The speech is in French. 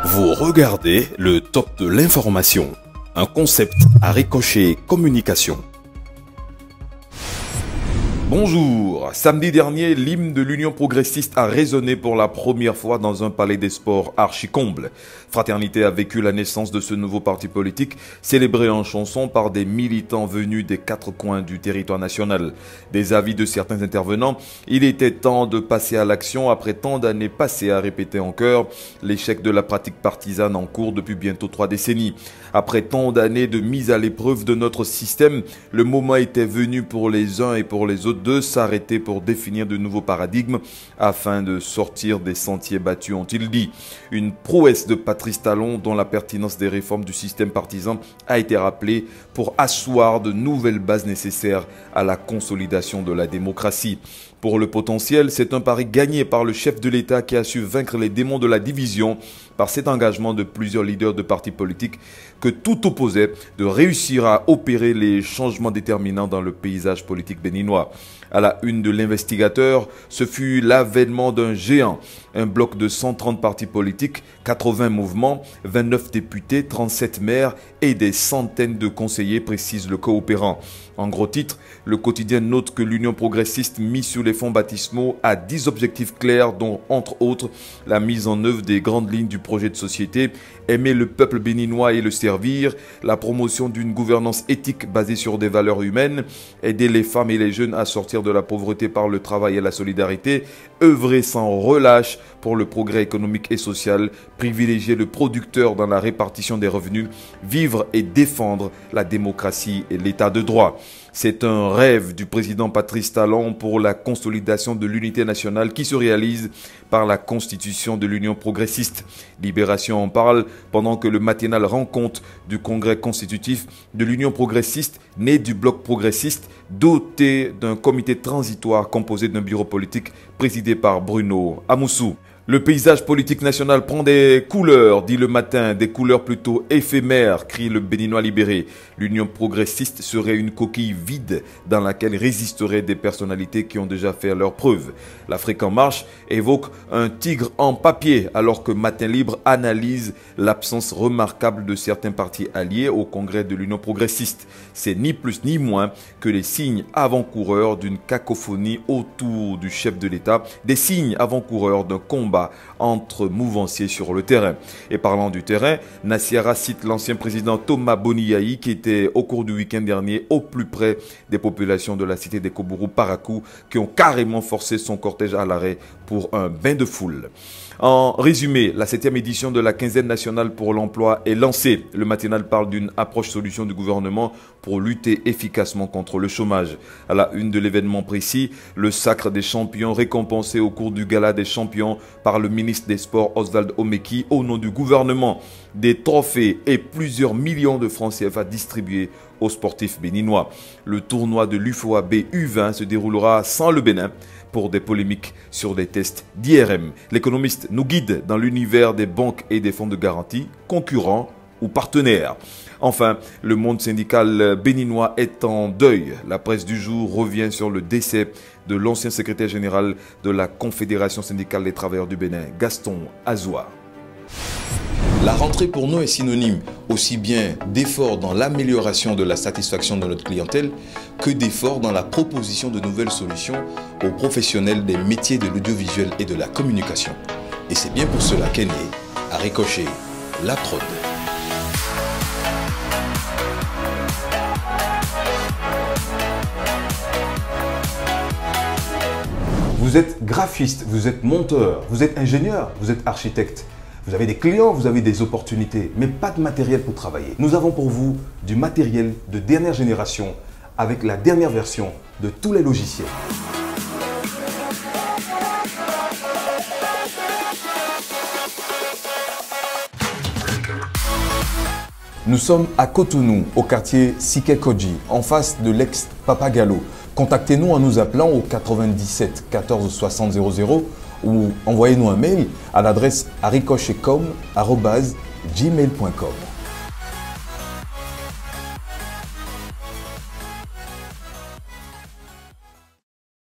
Vous regardez le top de l'information, un concept à Ricochet Communication. Bonjour, samedi dernier, l'hymne de l'Union progressiste a résonné pour la première fois dans un palais des sports archi-comble. Fraternité a vécu la naissance de ce nouveau parti politique, célébré en chanson par des militants venus des quatre coins du territoire national. Des avis de certains intervenants, il était temps de passer à l'action après tant d'années passées à répéter en chœur l'échec de la pratique partisane en cours depuis bientôt 3 décennies. Après tant d'années de mise à l'épreuve de notre système, le moment était venu pour les uns et pour les autres de s'arrêter pour définir de nouveaux paradigmes afin de sortir des sentiers battus, ont-ils dit. Une prouesse de Patrice Talon dont la pertinence des réformes du système partisan a été rappelée pour asseoir de nouvelles bases nécessaires à la consolidation de la démocratie. Pour le potentiel, c'est un pari gagné par le chef de l'État qui a su vaincre les démons de la division par cet engagement de plusieurs leaders de partis politiques que tout opposait de réussir à opérer les changements déterminants dans le paysage politique béninois. À la une de l'Investigateur, ce fut l'avènement d'un géant, un bloc de 130 partis politiques, 80 mouvements, 29 députés, 37 maires et des centaines de conseillers, précise le coopérant. En gros titre, le quotidien note que l'Union progressiste mise sur les fonds baptismaux a 10 objectifs clairs dont, entre autres, la mise en œuvre des grandes lignes du projet de société, aimer le peuple béninois et le servir, la promotion d'une gouvernance éthique basée sur des valeurs humaines, aider les femmes et les jeunes à sortir de la pauvreté par le travail et la solidarité, œuvrer sans relâche pour le progrès économique et social, privilégier le producteur dans la répartition des revenus, vivre et défendre la démocratie et l'état de droit. C'est un rêve du président Patrice Talon pour la consolidation de l'unité nationale qui se réalise par la constitution de l'Union progressiste. Libération en parle pendant que le matinal rend compte du congrès constitutif de l'Union progressiste, né du bloc progressiste, doté d'un comité transitoire composé d'un bureau politique présidé par Bruno Amoussou. Le paysage politique national prend des couleurs, dit le matin, des couleurs plutôt éphémères, crie le Béninois libéré. L'Union progressiste serait une coquille vide dans laquelle résisteraient des personnalités qui ont déjà fait leurs preuves. L'Afrique en marche évoque un tigre en papier, alors que Matin Libre analyse l'absence remarquable de certains partis alliés au congrès de l'Union progressiste. C'est ni plus ni moins que les signes avant-coureurs d'une cacophonie autour du chef de l'État, des signes avant-coureurs d'un combat entre mouvanciers sur le terrain. Et parlant du terrain, Nassiara cite l'ancien président Thomas Boniaï qui était au cours du week-end dernier au plus près des populations de la cité des Kobourou Parakou qui ont carrément forcé son cortège à l'arrêt pour un bain de foule. En résumé, la 7e édition de la quinzaine nationale pour l'emploi est lancée. Le matinal parle d'une approche solution du gouvernement pour lutter efficacement contre le chômage. À la une de l'événement précis, le sacre des champions récompensé au cours du gala des champions par le ministre des Sports Oswald Omeki au nom du gouvernement. Des trophées et plusieurs millions de francs CFA distribués aux sportifs béninois. Le tournoi de l'UFOAB U20 se déroulera sans le Bénin pour des polémiques sur des tests d'IRM. L'économiste nous guide dans l'univers des banques et des fonds de garantie, concurrents ou partenaires. Enfin, le monde syndical béninois est en deuil. La presse du jour revient sur le décès de l'ancien secrétaire général de la Confédération syndicale des travailleurs du Bénin, Gaston Azoua. La rentrée pour nous est synonyme aussi bien d'efforts dans l'amélioration de la satisfaction de notre clientèle que d'efforts dans la proposition de nouvelles solutions aux professionnels des métiers de l'audiovisuel et de la communication. Et c'est bien pour cela qu'est né, à Ricochet, la prod. Vous êtes graphiste, vous êtes monteur, vous êtes ingénieur, vous êtes architecte. Vous avez des clients, vous avez des opportunités, mais pas de matériel pour travailler. Nous avons pour vous du matériel de dernière génération avec la dernière version de tous les logiciels. Nous sommes à Cotonou, au quartier Sikekoji, en face de l'ex-Papagalo. Contactez-nous en nous appelant au 97 14 60 00 ou envoyez-nous un mail à l'adresse aricochetcom@gmail.com.